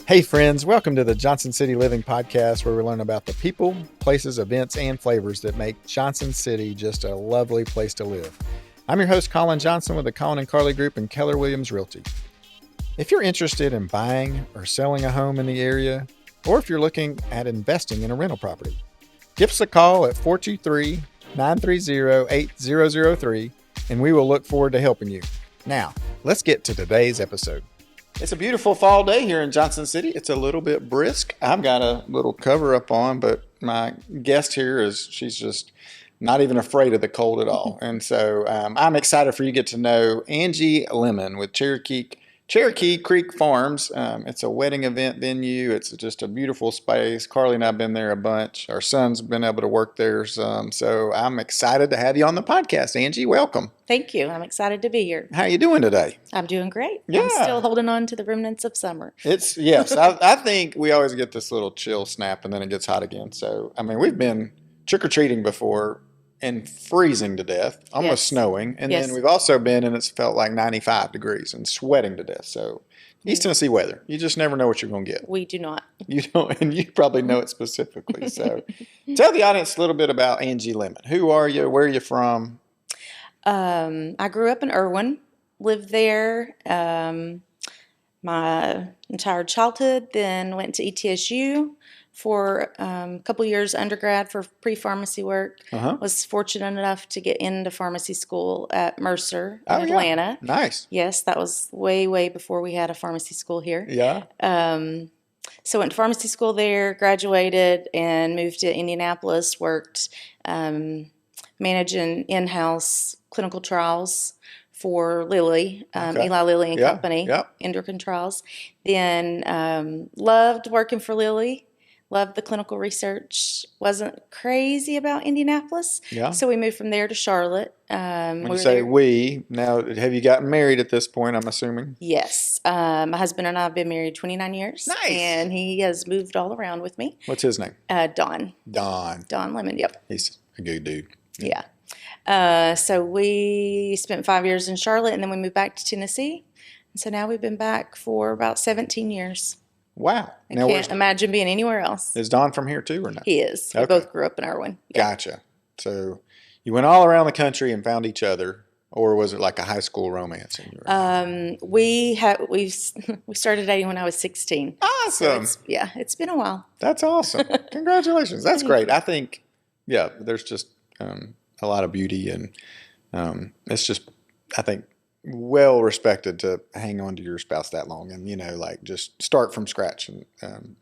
Hey friends, welcome to the Johnson City Living Podcast, where we learn about the people, places, events, and flavors that make Johnson City just a lovely place to live. I'm your host, Colin Johnson, with the Colin and Carly Group and Keller Williams Realty. If you're interested in buying or selling a home in the area, or if you're looking at investing in a rental property, give us a call at 423-930-8003, and we will look forward to helping you. Now, let's get to today's episode. It's a beautiful fall day here in Johnson City. It's a little bit brisk. I've got a little cover up on, but my guest here she's just not even afraid of the cold at all. And so I'm excited for you to get to know Angie Lemmon with Cherokee Creek Farms. It's a wedding event venue. It's just a beautiful space. Carly and I have been there a bunch. Our son's been able to work there some. So I'm excited to have you on the podcast, Angie. Welcome. Thank you. I'm excited to be here. How are you doing today? I'm doing great. Yeah. I'm still holding on to the remnants of summer. Yes. I think we always get this little chill snap and then it gets hot again. So, I mean, we've been trick-or-treating before and freezing to death, almost snowing. And then we've also been, and it's felt like 95 degrees and sweating to death. So East Tennessee weather, you just never know what you're going to get. We do not. You don't, and you probably know it specifically. So tell the audience a little bit about Angie Lemmon. Who are you? Where are you from? I grew up in Irwin, lived there my entire childhood, then went to ETSU for a couple years undergrad for pre-pharmacy work. Was fortunate enough to get into pharmacy school at Mercer in Atlanta. Yeah. Nice. Yes, that was way before we had a pharmacy school here. Yeah. So went to pharmacy school there, graduated, and moved to Indianapolis, worked managing in-house clinical trials for Lilly, Eli Lilly and Company, endocrine trials. Then loved working for Lilly. Loved the clinical research. Wasn't crazy about Indianapolis. Yeah. So we moved from there to Charlotte. When you say we, now have you gotten married at this point, I'm assuming? Yes. My husband and I have been married 29 years. Nice. And he has moved all around with me. What's his name? Don. Don Lemmon, yep. He's a good dude. Yeah. So we spent 5 years in Charlotte, and then we moved back to Tennessee. And so now we've been back for about 17 years. Wow. I can't imagine being anywhere else. Is Don from here too or not? He is. We both grew up in Irwin. Yeah. Gotcha. So you went all around the country and found each other, or was it like a high school romance? We started dating when I was 16. Awesome. So it's been a while. That's awesome. Congratulations. That's great. I think, there's just a lot of beauty, and it's just, I think, well respected to hang on to your spouse that long and, just start from scratch. And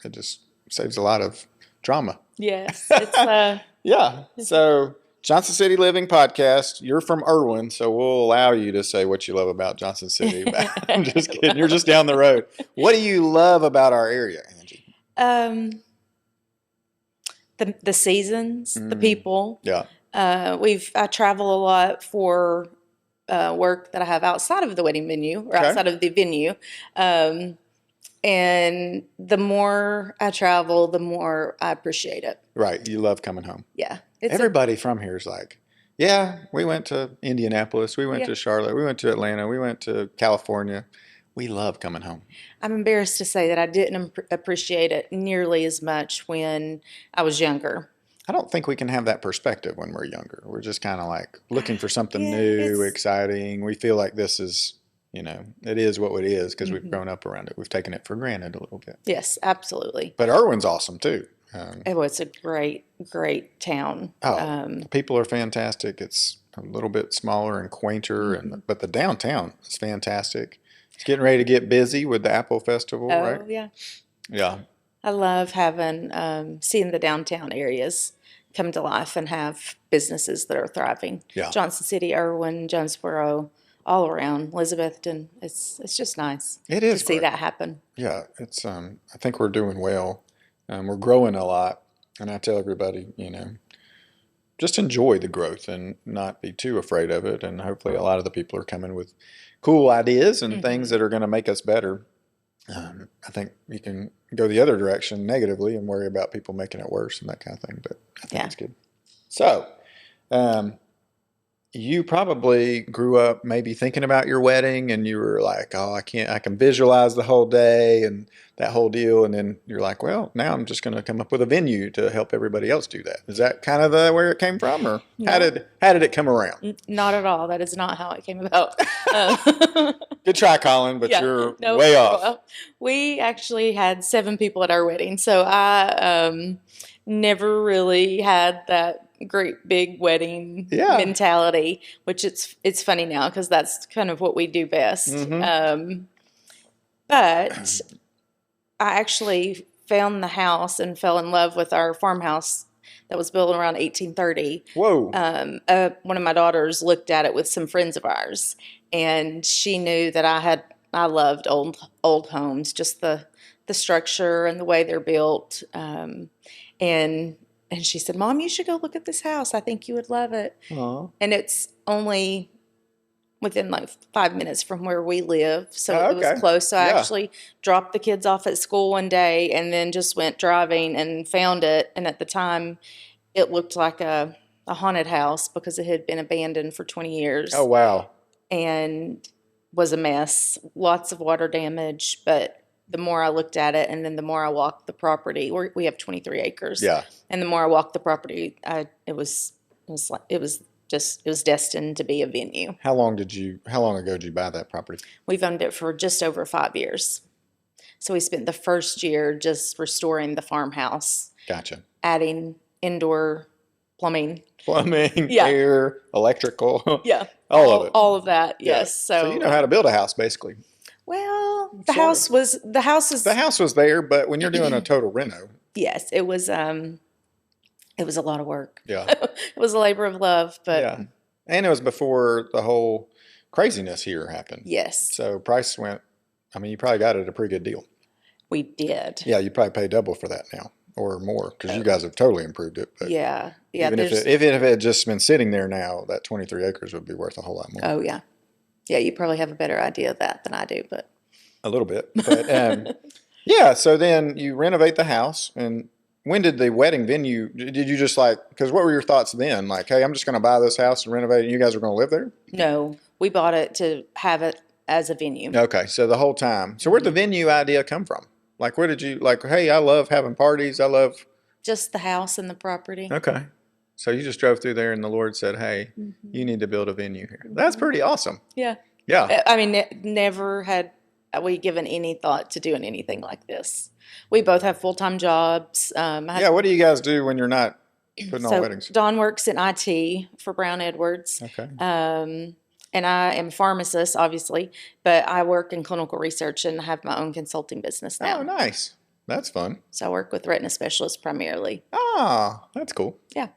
it just saves a lot of drama. Yes. It's, yeah. So Johnson City Living Podcast, you're from Irwin, so we'll allow you to say what you love about Johnson City. I'm just kidding. You're just down the road. What do you love about our area, Angie? The seasons, the people. Yeah. I travel a lot for work that I have outside of the wedding venue or outside of the venue. And the more I travel, the more I appreciate it. Right. You love coming home. Yeah. Everybody from here is like, we went to Indianapolis. We went to Charlotte. We went to Atlanta. We went to California. We love coming home. I'm embarrassed to say that I didn't appreciate it nearly as much when I was younger. I don't think we can have that perspective when we're younger. We're just kind of like looking for something new, exciting. We feel like this is, it is what it is because we've grown up around it. We've taken it for granted a little bit. Yes, absolutely. But Irwin's awesome too. It's a great town. The people are fantastic. It's a little bit smaller and quainter, but the downtown is fantastic. It's getting ready to get busy with the Apple Festival, right? Oh, yeah. Yeah. I love seeing the downtown areas come to life and have businesses that are thriving. Yeah. Johnson City, Irwin, Jonesboro, all around Elizabethton. It's just nice. It is to see that happen. Yeah, it's I think we're doing well. We're growing a lot, and I tell everybody, just enjoy the growth and not be too afraid of it. And hopefully, a lot of the people are coming with cool ideas and things that are going to make us better. I think you can go the other direction negatively and worry about people making it worse and that kind of thing. But I think it's good. So, you probably grew up maybe thinking about your wedding and you were like, oh, I can visualize the whole day and that whole deal. And then you're like, well, now I'm just going to come up with a venue to help everybody else do that. Is that kind of where it came from, or No. how did it come around? Not at all. That is not how it came about. Good try, Colin, but you're way off. Well, we actually had 7 people at our wedding, so I never really had that great big wedding mentality, which it's funny now because that's kind of what we do best. But I actually found the house and fell in love with our farmhouse that was built around 1830. Whoa. One of my daughters looked at it with some friends of ours, and she knew that I loved old homes, just the structure and the way they're built. And she said, Mom, you should go look at this house. I think you would love it. Aww. And it's only within like 5 minutes from where we live. So it was close. So I actually dropped the kids off at school one day and then just went driving and found it. And at the time, it looked like a haunted house because it had been abandoned for 20 years. Oh, wow. And was a mess. Lots of water damage, but the more I looked at it and then the more I walked the property, we have 23 acres. Yeah. And the more I walked the property, it was destined to be a venue. How long ago did you buy that property? We've owned it for just over 5 years. So we spent the first year just restoring the farmhouse. Gotcha. Adding indoor plumbing. Air, electrical. Yeah. All of it. All of that, yes. So you know how to build a house, basically. Well, the house was there, but when you're doing a total reno. Yes, it was a lot of work. Yeah. It was a labor of love, but yeah. And it was before the whole craziness here happened. Yes. So price went, you probably got it at a pretty good deal. We did. Yeah, you probably pay double for that now or more because you guys have totally improved it. But yeah. Even if it had just been sitting there now, that 23 acres would be worth a whole lot more. Oh, yeah. Yeah, you probably have a better idea of that than I do, but. A little bit. But, yeah, so then you renovate the house. And when did the wedding venue, did you just because what were your thoughts then? Like, hey, I'm just going to buy this house and renovate it and you guys are going to live there? No, we bought it to have it as a venue. Okay, so the whole time. So where'd the venue idea come from? Like, where did you, hey, I love having parties. I love. Just the house and the property. Okay. So you just drove through there and the Lord said, hey, you need to build a venue here. That's pretty awesome. Yeah. Yeah. Never had we given any thought to doing anything like this. We both have full-time jobs. What do you guys do when you're not putting on weddings? Dawn works in IT for Brown Edwards. Okay. And I am a pharmacist, obviously, but I work in clinical research and have my own consulting business now. Oh, nice. That's fun. So I work with retina specialists primarily. Ah, that's cool. Yeah,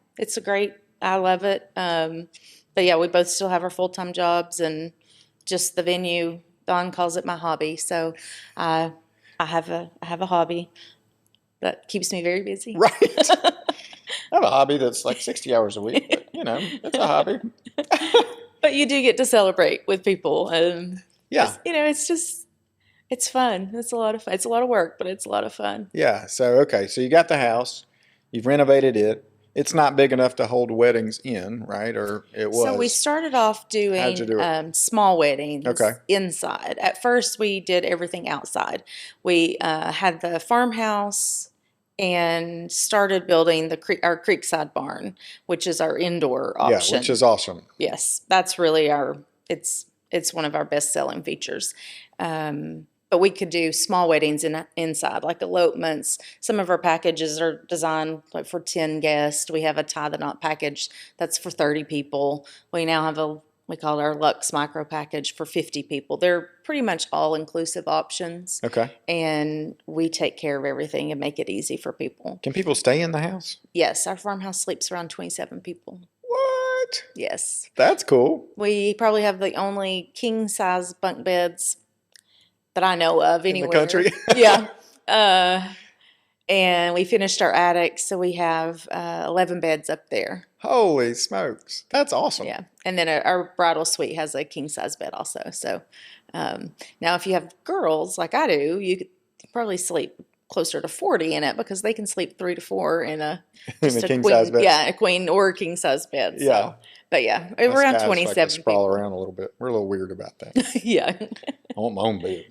I love it. But yeah, we both still have our full-time jobs and just the venue. Dawn calls it my hobby. So I have a hobby that keeps me very busy. Right. I have a hobby that's like 60 hours a week, but it's a hobby. But you do get to celebrate with people. Yeah. It's fun. It's a lot of fun. It's a lot of work, but it's a lot of fun. Yeah. So, so you got the house, you've renovated it. It's not big enough to hold weddings in, right? Or it was. So we started off doing small weddings inside. At first, we did everything outside. We had the farmhouse and started building our creekside barn, which is our indoor option. Yeah, which is awesome. Yes, that's really it's one of our best-selling features. But we could do small weddings inside, like elopements. Some of our packages are designed like for 10 guests. We have a tie the knot package that's for 30 people. We now have we call it our Luxe Micro package for 50 people. They're pretty much all-inclusive options. Okay. And we take care of everything and make it easy for people. Can people stay in the house? Yes, our farmhouse sleeps around 27 people. What? Yes. That's cool. We probably have the only king-size bunk beds that I know of anywhere. In the country? Yeah. And we finished our attic, so we have 11 beds up there. Holy smokes. That's awesome. Yeah. And then our bridal suite has a king-size bed also. So now if you have girls like I do, you could probably sleep closer to 40 in it because they can sleep 3 to 4 in a king size bed. Yeah, a queen or a king size bed. So. Yeah. But yeah, Us around guys 27 like to sprawl people. around a little bit. We're a little weird about that. Yeah. I want my own bed.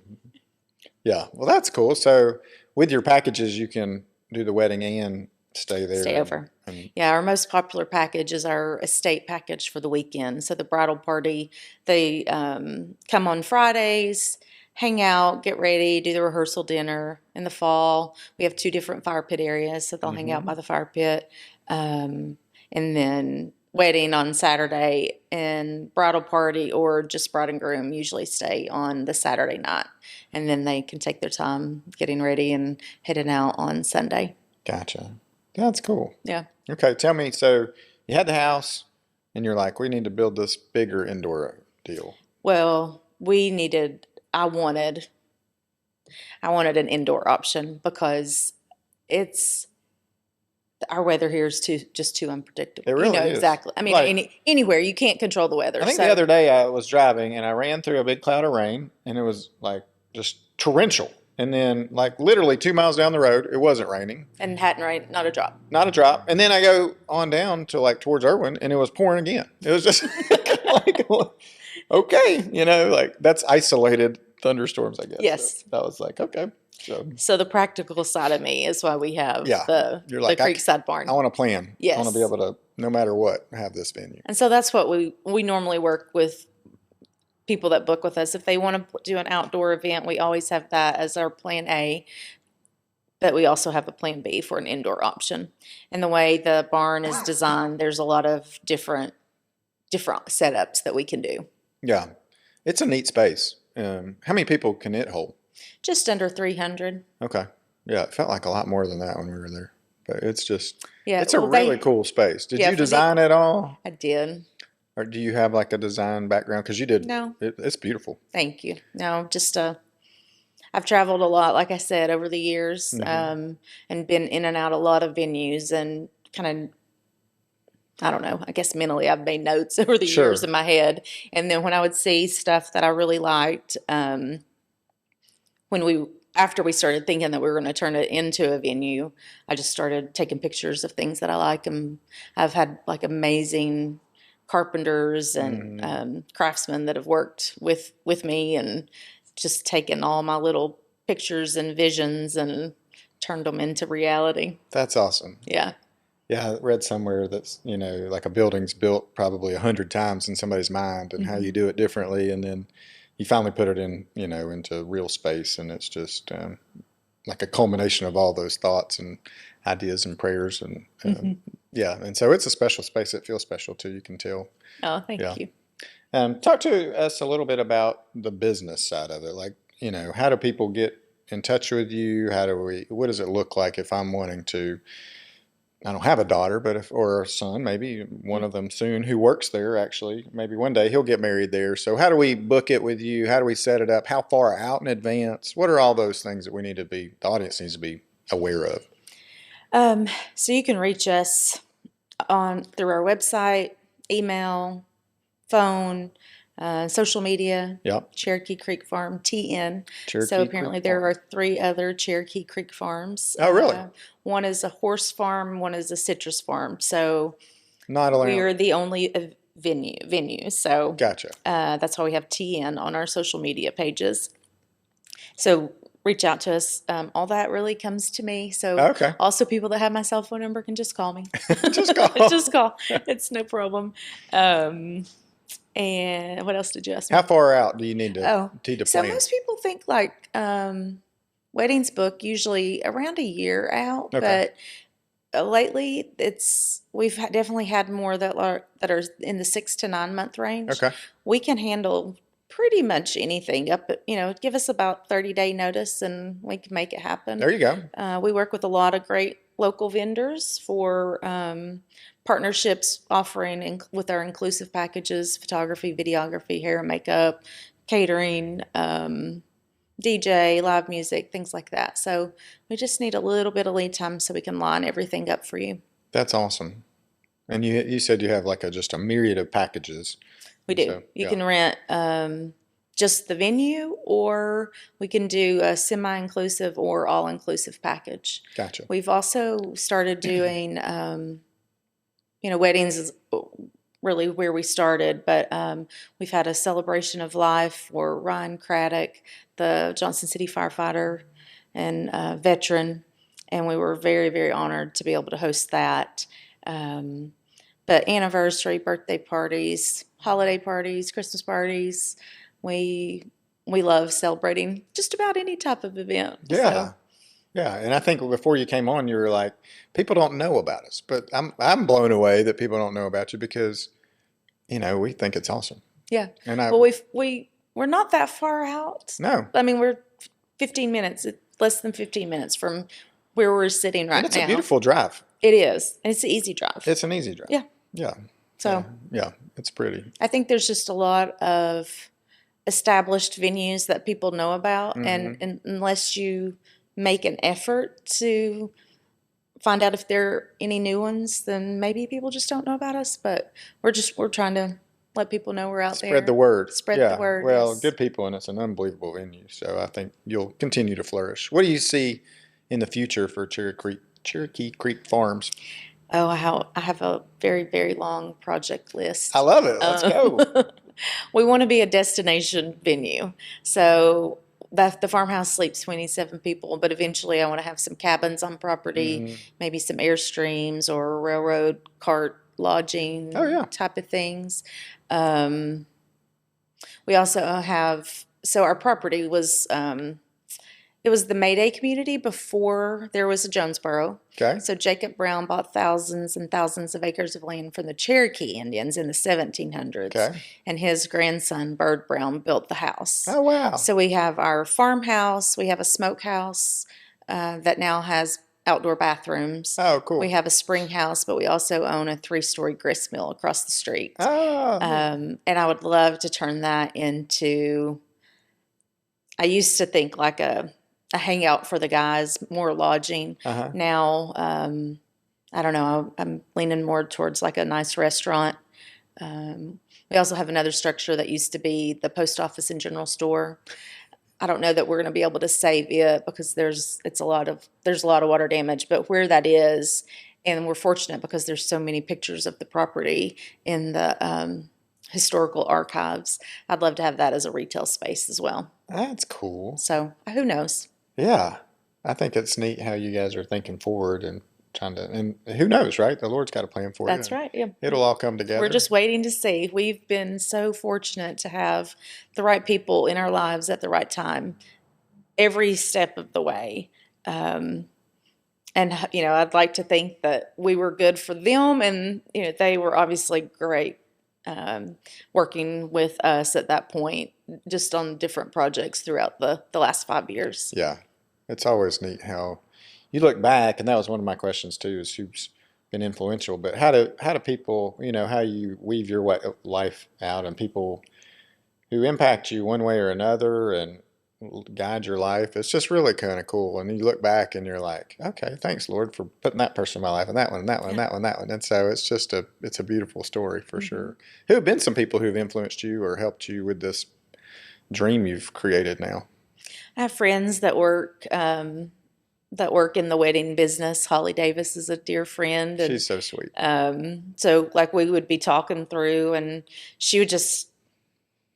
Yeah. Well, that's cool. So with your packages, you can do the wedding and stay there. Stay over. Yeah, our most popular package is our estate package for the weekend. So the bridal party, they come on Fridays, hang out, get ready, do the rehearsal dinner. In the fall, we have 2 different fire pit areas, so they'll hang out by the fire pit. And then wedding on Saturday, and bridal party or just bride and groom usually stay on the Saturday night. And then they can take their time getting ready and heading out on Sunday. Gotcha. That's cool. Yeah. Okay, tell me, so you had the house and you're like, we need to build this bigger indoor deal. Well, I wanted an indoor option because our weather here is just too unpredictable. It really is. Exactly. I mean, anywhere you can't control the weather. I think the other day I was driving and I ran through a big cloud of rain and it was like just torrential. And then, like, literally 2 miles down the road, it wasn't raining. And hadn't rained, not a drop. Not a drop. And then I go on down to, like, towards Irwin, and it was pouring again. It was just like, okay, like, that's isolated thunderstorms, I guess. Yes. So that was like, okay. So the practical side of me is why we have the Creekside Barn. I want to plan. Yes. I want to be able to, no matter what, have this venue. And so that's what we normally work with people that book with us. If they want to do an outdoor event, we always have that as our plan A, but we also have a plan B for an indoor option. And the way the barn is designed, there's a lot of different setups that we can do. Yeah. It's a neat space. How many people can it hold? Just under 300. Okay. Yeah, it felt like a lot more than that when we were there. But it's just, it's a really cool space. Did you design it all? I did. Or do you have like a design background? Because you did. No. It's beautiful. Thank you. No, just I've traveled a lot, like I said, over the years, and been in and out a lot of venues and kind of, I don't know, I guess mentally I've made notes over the years in my head. And then when I would see stuff that I really liked, after we started thinking that we were going to turn it into a venue, I just started taking pictures of things that I like. And I've had like amazing carpenters and craftsmen that have worked with me and just taken all my little pictures and visions and turned them into reality. That's awesome. Yeah. Yeah, I read somewhere that's, like a building's built probably 100 times in somebody's mind and how you do it differently. And then you finally put it in, into real space. And it's just like a culmination of all those thoughts and ideas and prayers. And yeah, and so it's a special space. It feels special too, you can tell. Oh, thank you. Talk to us a little bit about the business side of it. Like, how do people get in touch with you? What does it look like if I'm wanting to, I don't have a daughter, but or a son, maybe one of them soon who works there actually, maybe one day he'll get married there. So how do we book it with you? How do we set it up? How far out in advance? What are all those things that the audience needs to be aware of? So you can reach us through our website, email, phone, social media. Yep. Cherokee Creek Farm, TN. So apparently there are 3 other Cherokee Creek Farms. Oh, really? One is a horse farm, one is a citrus farm. So not allowed. We are the only venue. So gotcha. That's why we have TN on our social media pages. So reach out to us. All that really comes to me. So also people that have my cell phone number can just call me. Just call. Just call. It's no problem. And what else did you ask me? How far out do you need to plan? So most people think like weddings book usually around a year out, but lately we've definitely had more that are in the 6 to 9 month range. Okay. We can handle pretty much anything up at, give us about 30-day notice and we can make it happen. There you go. We work with a lot of great local vendors for partnerships offering with our inclusive packages, photography, videography, hair and makeup, catering, DJ, live music, things like that. So we just need a little bit of lead time so we can line everything up for you. That's awesome. And you said you have like just a myriad of packages. We do. You can rent just the venue, or we can do a semi-inclusive or all-inclusive package. Gotcha. We've also started doing, weddings is really where we started, but we've had a celebration of life for Ryan Craddock, the Johnson City firefighter and veteran, and we were very, very honored to be able to host that. But anniversary, birthday parties, holiday parties, Christmas parties, we love celebrating just about any type of event. Yeah. So. Yeah, and I think before you came on, you were like, people don't know about us, but I'm blown away that people don't know about you because, we think it's awesome. Yeah. Well, we're not that far out. No. I mean, we're 15 minutes, less than 15 minutes from where we're sitting right now. And it's a beautiful drive. It is. And it's an easy drive. It's an easy drive. Yeah. Yeah. So. Yeah, it's pretty. I think there's just a lot of established venues that people know about, and unless you make an effort to find out if there are any new ones, then maybe people just don't know about us. But we're trying to let people know we're out there. Spread the word. Spread the word. Well, yes. Good people, and it's an unbelievable venue. So I think you'll continue to flourish. What do you see in the future for Cherokee Creek Farms? Oh, I have a very, very long project list. I love it. Let's go. We want to be a destination venue. So the farmhouse sleeps 27 people, but eventually I want to have some cabins on property, maybe some Airstreams or railroad cart lodging type of things. We also have, so our property was, it was the Mayday community before there was a Jonesboro. Okay. So Jacob Brown bought thousands and thousands of acres of land from the Cherokee Indians in the 1700s. Okay. And his grandson, Bird Brown, built the house. Oh, wow. So we have our farmhouse. We have a smokehouse that now has outdoor bathrooms. Oh, cool. We have a spring house, but we also own a 3-story grist mill across the street. Oh. And I would love to turn that into, I used to think like a hangout for the guys, more lodging. Now, I don't know, I'm leaning more towards like a nice restaurant. We also have another structure that used to be the post office and general store. I don't know that we're going to be able to save it because there's a lot of water damage, but where that is, and we're fortunate because there's so many pictures of the property in the historical archives. I'd love to have that as a retail space as well. That's cool. So who knows? Yeah, I think it's neat how you guys are thinking forward and trying to, and who knows, right? The Lord's got a plan for you. That's right. Yeah, it'll all come together. We're just waiting to see. We've been so fortunate to have the right people in our lives at the right time, every step of the way. And I'd like to think that we were good for them, and they were obviously great working with us at that point, just on different projects throughout the last 5 years. Yeah, it's always neat how you look back, and that was one of my questions too, is who's been influential, but how do people, how you weave your life out, and people who impact you one way or another and guide your life. It's just really kind of cool. And you look back and you're like, okay, thanks Lord for putting that person in my life, and that one, and that one, and that one, and that one. And so it's just it's a beautiful story for sure. Who have been some people who've influenced you or helped you with this dream you've created now? I have friends that work in the wedding business. Holly Davis is a dear friend. And, she's so sweet. So like we would be talking through, and she would just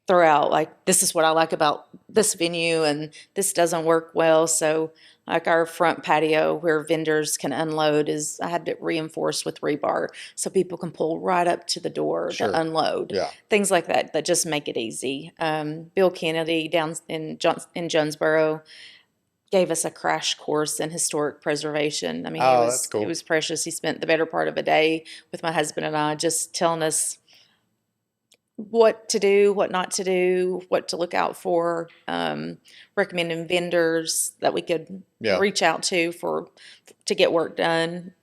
throw out like, this is what I like about this venue, and this doesn't work well. So like our front patio where vendors can unload I had it reinforced with rebar so people can pull right up to the door to unload. Yeah. Things like that just make it easy. Bill Kennedy down in Jonesboro gave us a crash course in historic preservation. I mean, that's cool. It was precious. He spent the better part of a day with my husband and I just telling us what to do, what not to do, what to look out for, recommending vendors that we could reach out to get work done.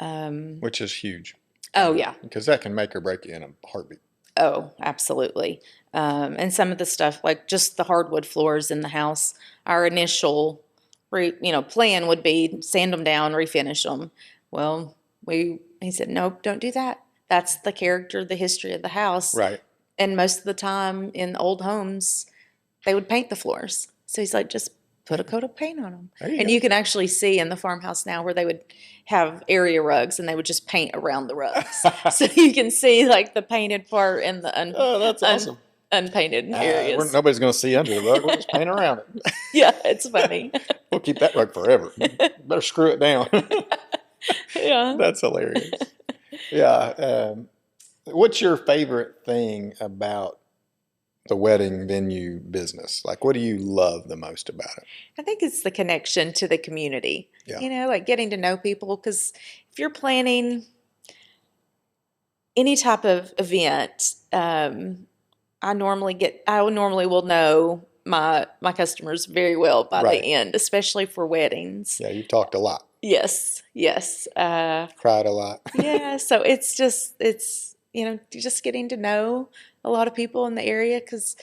Which is huge. Oh, yeah. Because that can make or break you in a heartbeat. Oh, absolutely. And some of the stuff, like just the hardwood floors in the house, our initial plan would be sand them down, refinish them. Well, he said, nope, don't do that. That's the character, the history of the house. Right. And most of the time in old homes, they would paint the floors. So he's like, just put a coat of paint on them. And go. You can actually see in the farmhouse now where they would have area rugs and they would just paint around the rugs. So you can see like the painted part and the that's awesome. Unpainted areas. Nobody's going to see under the rug. We'll just paint around it. Yeah, it's funny. We'll keep that rug forever. Better screw it down. Yeah. That's hilarious. Yeah. What's your favorite thing about the wedding venue business? Like, what do you love the most about it? I think it's the connection to the community. Yeah. Like getting to know people. Because if you're planning any type of event, I normally will know my customers very well by the end, especially for weddings. Yeah, you've talked a lot. Yes. Cried a lot. Yeah, so it's just getting to know a lot of people in the area because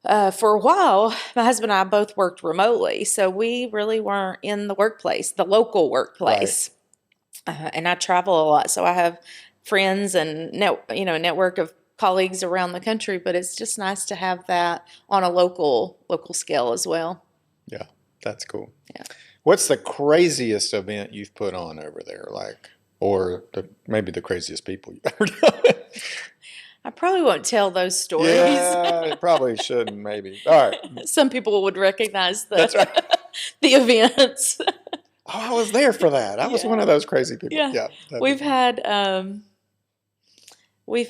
for a while, my husband and I both worked remotely, so we really weren't in the workplace, the local workplace. And I travel a lot, so I have friends and network of colleagues around the country, but it's just nice to have that on a local scale as well. Yeah, that's cool. Yeah. What's the craziest event you've put on over there, or maybe the craziest people you've ever done? I probably won't tell those stories. Yeah, it probably shouldn't, maybe. All right. Some people would recognize That's right. the events. Oh, I was there for that. I was one of those crazy people. Yeah. We've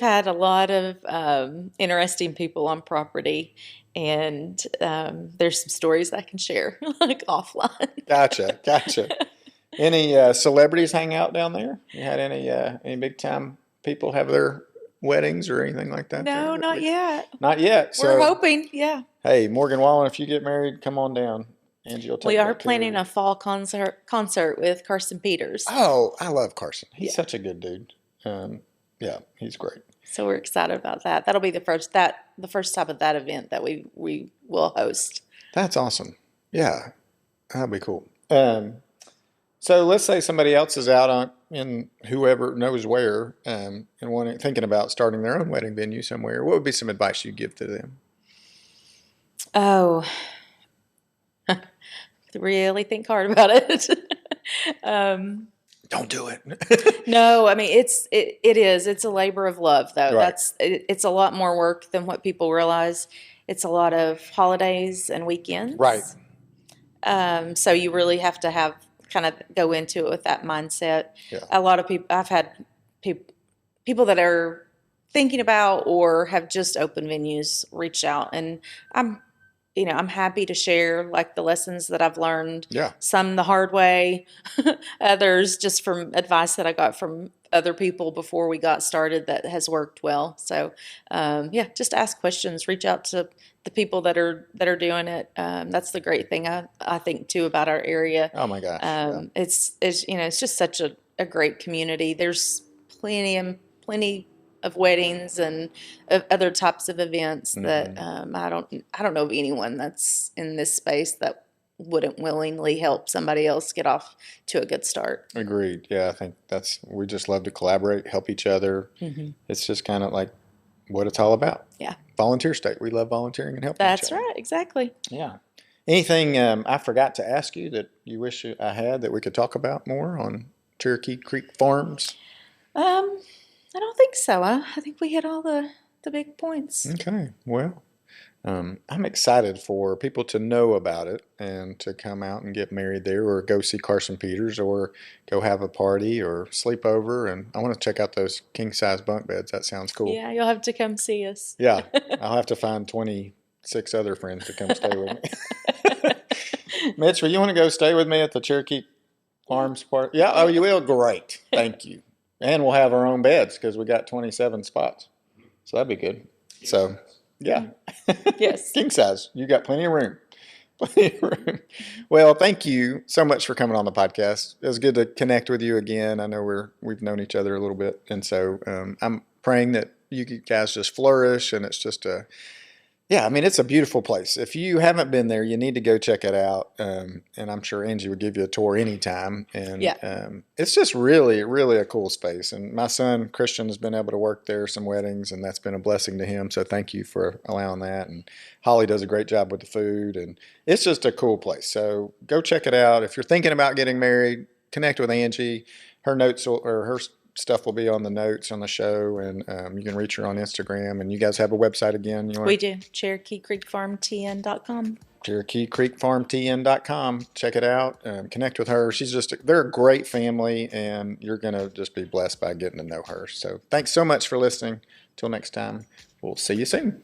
had a lot of interesting people on property, and there's some stories I can share like offline. Gotcha. Any celebrities hang out down there? You had any big time people have their weddings or anything like that? No, not yet. Not yet. So, we're hoping, yeah. Hey, Morgan Wallen, if you get married, come on down. Angie will take We are planning a fall concert with Carson Peters. Oh, I love Carson. He's such a good dude. Yeah, he's great. So we're excited about that. That'll be the first type of that event that we will host. That's awesome. Yeah, that'd be cool. So let's say somebody else is out in whoever knows where, and thinking about starting their own wedding venue somewhere. What would be some advice you'd give to them? Oh, really think hard about it. Don't do it. No, I mean it's a labor of love though. Right. It's a lot more work than what people realize. It's a lot of holidays and weekends. Right. So you really have to kind of go into it with that mindset. Yeah. A lot of people, I've had people that are thinking about or have just opened venues reach out, and I'm happy to share like the lessons that I've learned. Yeah. Some the hard way, others just from advice that I got from other people before we got started that has worked well. So, just ask questions, reach out to the people that are doing it. That's the great thing I think too about our area. Oh my gosh. It's just such a great community. There's plenty of weddings and other types of events that I don't know of anyone that's in this space that wouldn't willingly help somebody else get off to a good start. Agreed. Yeah, I think we just love to collaborate, help each other. Mm-hmm. It's just kind of like what it's all about. Yeah. Volunteer state. We love volunteering and helping each other. That's right. Exactly. Yeah. Anything I forgot to ask you that you wish I had that we could talk about more on Cherokee Creek Farms? I don't think so. I think we hit all the big points. Okay. Well, I'm excited for people to know about it and to come out and get married there or go see Carson Peters or go have a party or sleep over. And I want to check out those king-size bunk beds. That sounds cool. Yeah, you'll have to come see us. Yeah. I'll have to find 26 other friends to come stay with me. Mitch, will you want to go stay with me at the Cherokee Farms party? Yeah. Oh, you will? Great. Thank you. And we'll have our own beds because we got 27 spots. So that'd be good. So, yeah. Yes. King size. You got plenty of room. Plenty of room. Well, thank you so much for coming on the podcast. It was good to connect with you again. I know we've known each other a little bit. And so I'm praying that you guys just flourish and it's just a Yeah, I mean, it's a beautiful place. If you haven't been there, you need to go check it out. And I'm sure Angie would give you a tour anytime. And Yeah. it's just really, really a cool space. And my son, Christian, has been able to work there some weddings, and that's been a blessing to him. So thank you for allowing that. And Holly does a great job with the food. And it's just a cool place. So go check it out. If you're thinking about getting married, connect with Angie. Her notes or her stuff will be on the notes on the show, and you can reach her on Instagram. And you guys have a website again? We do. CherokeeCreekFarmTN.com. CherokeeCreekFarmTN.com. Check it out. Connect with her. They're a great family, and you're going to just be blessed by getting to know her. So thanks so much for listening. Till next time, we'll see you soon.